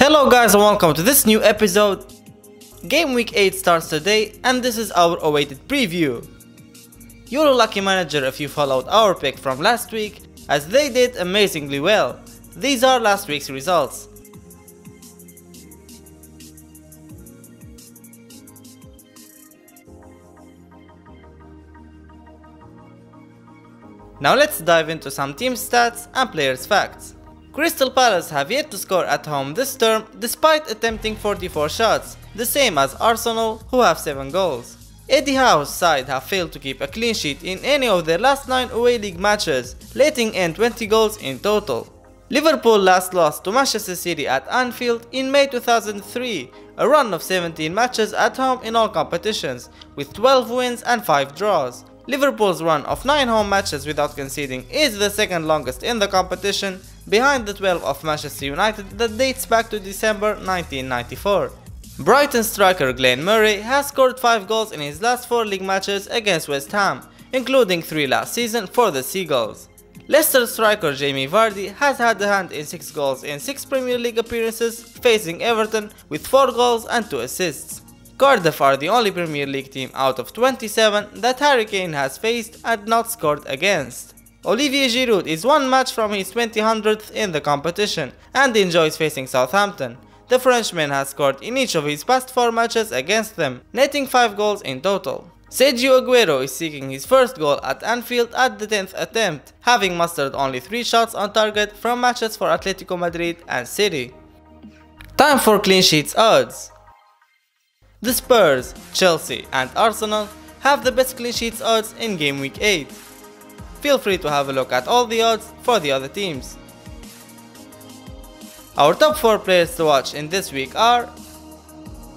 Hello guys and welcome to this new episode. Game Week 8 starts today and this is our awaited preview. You're a lucky manager if you followed our pick from last week, as they did amazingly well. These are last week's results. Now let's dive into some team stats and players' facts. Crystal Palace have yet to score at home this term despite attempting 44 shots, the same as Arsenal, who have 7 goals. Eddie Howe's side have failed to keep a clean sheet in any of their last 9 away league matches, letting in 20 goals in total. Liverpool last lost to Manchester City at Anfield in May 2003, a run of 17 matches at home in all competitions, with 12 wins and 5 draws. Liverpool's run of 9 home matches without conceding is the second longest in the competition, behind the 12 of Manchester United that dates back to December 1994. Brighton striker Glenn Murray has scored 5 goals in his last 4 league matches against West Ham, including 3 last season for the Seagulls. Leicester striker Jamie Vardy has had a hand in 6 goals in 6 Premier League appearances, facing Everton with 4 goals and 2 assists. Cardiff are the only Premier League team out of 27 that Harry Kane has faced and not scored against. Olivier Giroud is 1 match from his 200th in the competition and enjoys facing Southampton. The Frenchman has scored in each of his past 4 matches against them, netting 5 goals in total. Sergio Aguero is seeking his first goal at Anfield at the 10th attempt, having mustered only 3 shots on target from matches for Atletico Madrid and City. Time for clean sheets odds. The Spurs, Chelsea and Arsenal have the best clean sheets odds in Game Week 8. Feel free to have a look at all the odds for the other teams. Our top 4 players to watch in this week are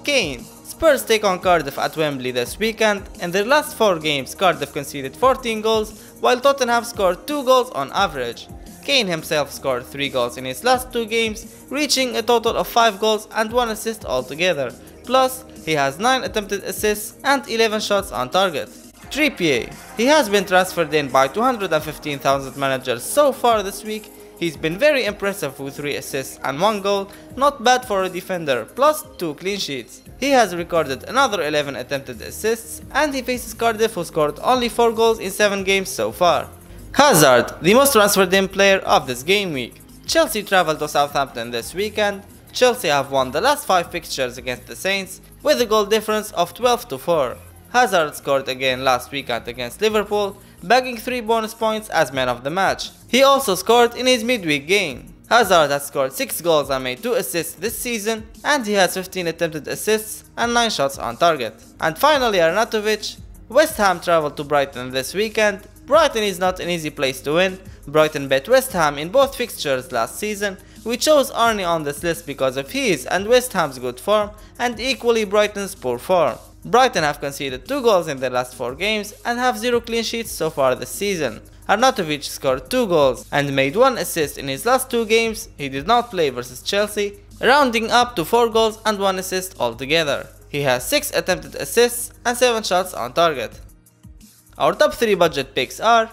Kane. Spurs take on Cardiff at Wembley this weekend. In their last 4 games, Cardiff conceded 14 goals, while Tottenham scored 2 goals on average. Kane himself scored 3 goals in his last 2 games, reaching a total of 5 goals and 1 assist altogether. Plus, he has 9 attempted assists and 11 shots on target. Trippier. He has been transferred in by 215,000 managers so far this week. He's been very impressive with 3 assists and 1 goal, not bad for a defender, plus 2 clean sheets. He has recorded another 11 attempted assists and he faces Cardiff, who scored only 4 goals in 7 games so far. Hazard, the most transferred in player of this game week. Chelsea travel to Southampton this weekend. Chelsea have won the last 5 fixtures against the Saints with a goal difference of 12-4. Hazard scored again last weekend against Liverpool, bagging 3 bonus points as man of the match. He also scored in his midweek game. Hazard has scored 6 goals and made 2 assists this season, and he has 15 attempted assists and 9 shots on target. And finally, Arnautovic. West Ham travel to Brighton this weekend. Brighton is not an easy place to win. Brighton bet West Ham in both fixtures last season. We chose Arnie on this list because of his and West Ham's good form, and equally Brighton's poor form. Brighton have conceded 2 goals in their last 4 games and have 0 clean sheets so far this season. Arnautovic scored 2 goals and made 1 assist in his last 2 games. He did not play versus Chelsea, rounding up to 4 goals and 1 assist altogether. He has 6 attempted assists and 7 shots on target. Our top 3 budget picks are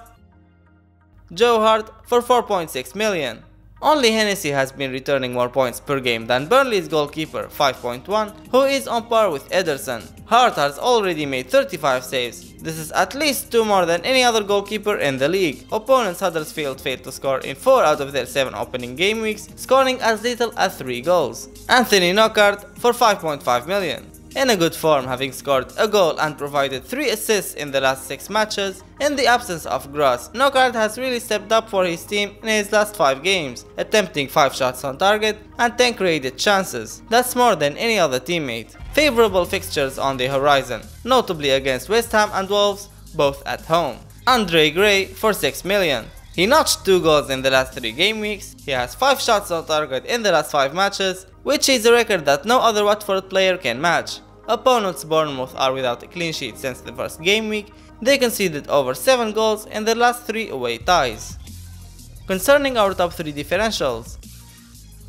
Joe Hart for 4.6 million. Only Hennessy has been returning more points per game than Burnley's goalkeeper 5.1, who is on par with Ederson. Hart has already made 35 saves. This is at least 2 more than any other goalkeeper in the league. Opponents Huddersfield failed to score in 4 out of their 7 opening game weeks, scoring as little as 3 goals. Anthony Knockaert for 5.5 million. In a good form, having scored a goal and provided 3 assists in the last 6 matches. In the absence of Gross, Knockaert has really stepped up for his team in his last 5 games, attempting 5 shots on target and 10 created chances. That's more than any other teammate. Favorable fixtures on the horizon, notably against West Ham and Wolves, both at home. Andre Gray for 6 million. He notched 2 goals in the last 3 game weeks. He has 5 shots on target in the last 5 matches, which is a record that no other Watford player can match. Opponents Bournemouth are without a clean sheet since the first game week. They conceded over 7 goals in their last 3 away ties. Concerning our top 3 differentials,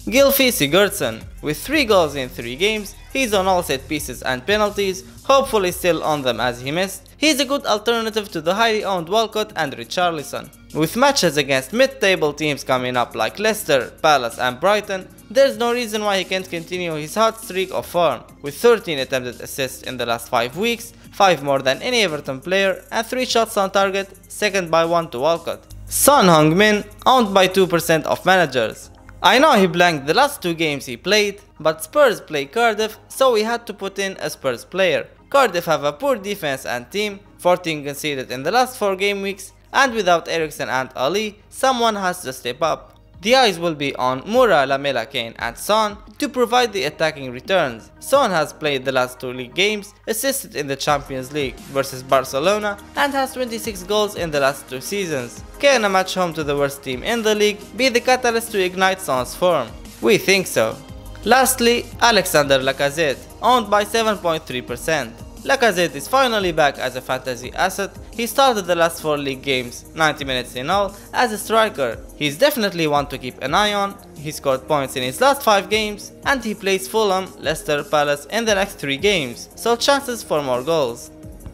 Gylfi Sigurdsson, with 3 goals in 3 games, he's on all set pieces and penalties, hopefully still on them as he missed. He's a good alternative to the highly owned Walcott and Richarlison. With matches against mid-table teams coming up like Leicester, Palace and Brighton, there's no reason why he can't continue his hot streak of form, with 13 attempted assists in the last 5 weeks, 5 more than any Everton player, and 3 shots on target, second by 1 to Walcott. Son Heung-min, owned by 2% of managers. I know he blanked the last 2 games he played, but Spurs play Cardiff, so we had to put in a Spurs player. Cardiff have a poor defense and team, 14 conceded in the last 4 game weeks, and without Eriksen and Ali, someone has to step up. The eyes will be on Moura, Lamela, Kane and Son to provide the attacking returns. Son has played the last 2 league games, assisted in the Champions League versus Barcelona, and has 26 goals in the last 2 seasons. Can a match home to the worst team in the league be the catalyst to ignite Son's form? We think so. Lastly, Alexander Lacazette, owned by 7.3%. Lacazette is finally back as a fantasy asset. He started the last 4 league games, 90 minutes in all, as a striker. He's definitely one to keep an eye on. He scored points in his last 5 games, and he plays Fulham, Leicester, Palace in the next 3 games, so chances for more goals.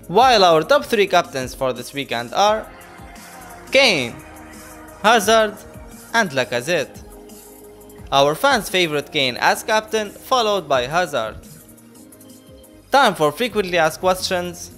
While our top 3 captains for this weekend are Kane, Hazard and Lacazette. Our fans' favorite Kane as captain, followed by Hazard. Time for frequently asked questions.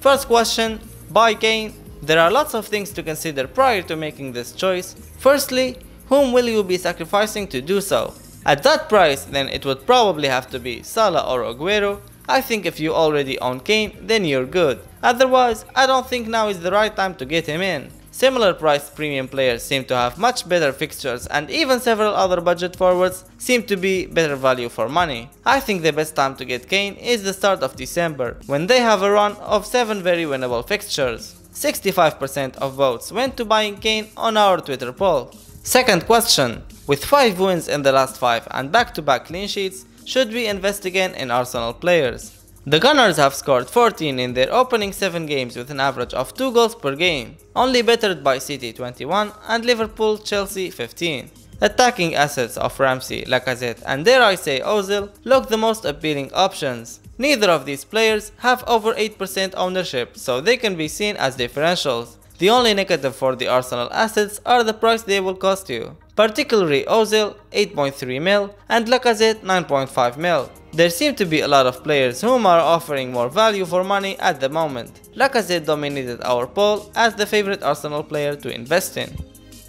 First question, buy Kane. There are lots of things to consider prior to making this choice. Firstly, whom will you be sacrificing to do so? At that price, then it would probably have to be Salah or Aguero. I think if you already own Kane, then you're good. Otherwise, I don't think now is the right time to get him in. Similar priced premium players seem to have much better fixtures, and even several other budget forwards seem to be better value for money. I think the best time to get Kane is the start of December, when they have a run of 7 very winnable fixtures. 65% of votes went to buying Kane on our Twitter poll. Second question, with 5 wins in the last 5 and back-to-back clean sheets, should we invest again in Arsenal players? The Gunners have scored 14 in their opening 7 games with an average of 2 goals per game, only bettered by City 21 and Liverpool Chelsea 15. Attacking assets of Ramsey, Lacazette and dare I say Ozil look the most appealing options. Neither of these players have over 8% ownership, so they can be seen as differentials. The only negative for the Arsenal assets are the price they will cost you, particularly Ozil 8.3 mil and Lacazette 9.5 mil. There seem to be a lot of players whom are offering more value for money at the moment. Lacazette dominated our poll as the favorite Arsenal player to invest in.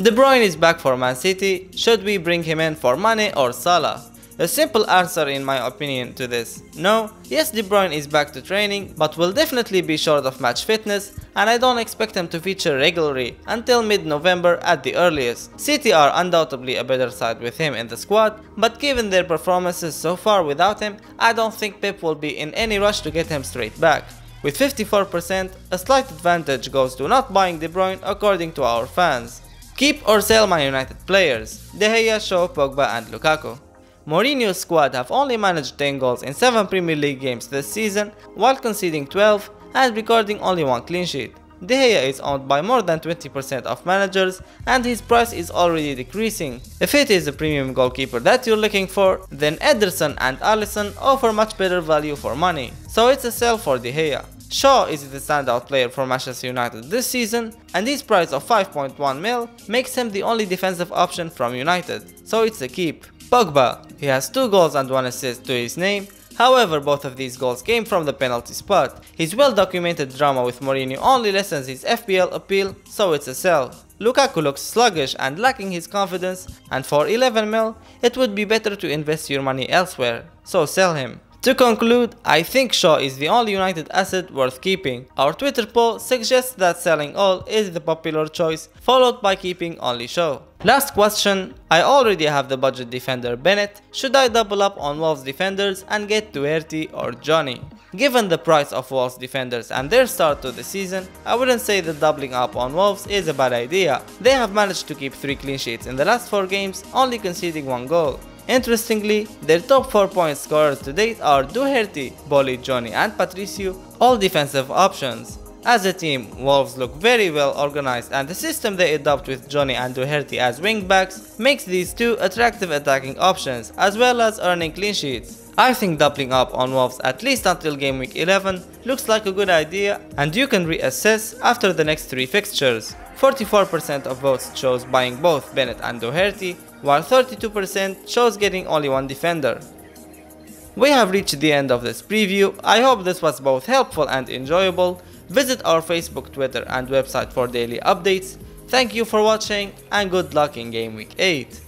De Bruyne is back for Man City. Should we bring him in for Mane or Salah? A simple answer in my opinion to this: no. Yes, De Bruyne is back to training, but will definitely be short of match fitness, and I don't expect him to feature regularly until mid-November at the earliest. City are undoubtedly a better side with him in the squad, but given their performances so far without him, I don't think Pep will be in any rush to get him straight back. With 54%, a slight advantage goes to not buying De Bruyne according to our fans. Keep or sell Man United players: De Gea, Shaw, Pogba and Lukaku. Mourinho's squad have only managed 10 goals in 7 Premier League games this season, while conceding 12 and recording only 1 clean sheet. De Gea is owned by more than 20% of managers, and his price is already decreasing. If it is a premium goalkeeper that you're looking for, then Ederson and Alisson offer much better value for money, so it's a sell for De Gea. Shaw is the standout player for Manchester United this season, and his price of 5.1 mil makes him the only defensive option from United, so it's a keep. Pogba, he has 2 goals and 1 assist to his name. However, both of these goals came from the penalty spot. His well-documented drama with Mourinho only lessens his FPL appeal, so it's a sell. Lukaku looks sluggish and lacking his confidence, and for 11 mil, it would be better to invest your money elsewhere, so sell him. To conclude, I think Shaw is the only United asset worth keeping. Our Twitter poll suggests that selling all is the popular choice, followed by keeping only Shaw. Last question, I already have the budget defender Bennett. Should I double up on Wolves defenders and get Doherty or Johnny? Given the price of Wolves defenders and their start to the season, I wouldn't say that doubling up on Wolves is a bad idea. They have managed to keep 3 clean sheets in the last 4 games, only conceding 1 goal. Interestingly, their top 4 point scorers to date are Doherty, Bolly, Johnny and Patricio, all defensive options. As a team, Wolves look very well organized, and the system they adopt with Johnny and Doherty as wingbacks makes these two attractive attacking options, as well as earning clean sheets. I think doubling up on Wolves at least until game week 11 looks like a good idea, and you can reassess after the next 3 fixtures. 44% of votes chose buying both Bennett and Doherty, while 32% chose getting only one defender. We have reached the end of this preview. I hope this was both helpful and enjoyable. Visit our Facebook, Twitter and website for daily updates. Thank you for watching and good luck in Game Week 8.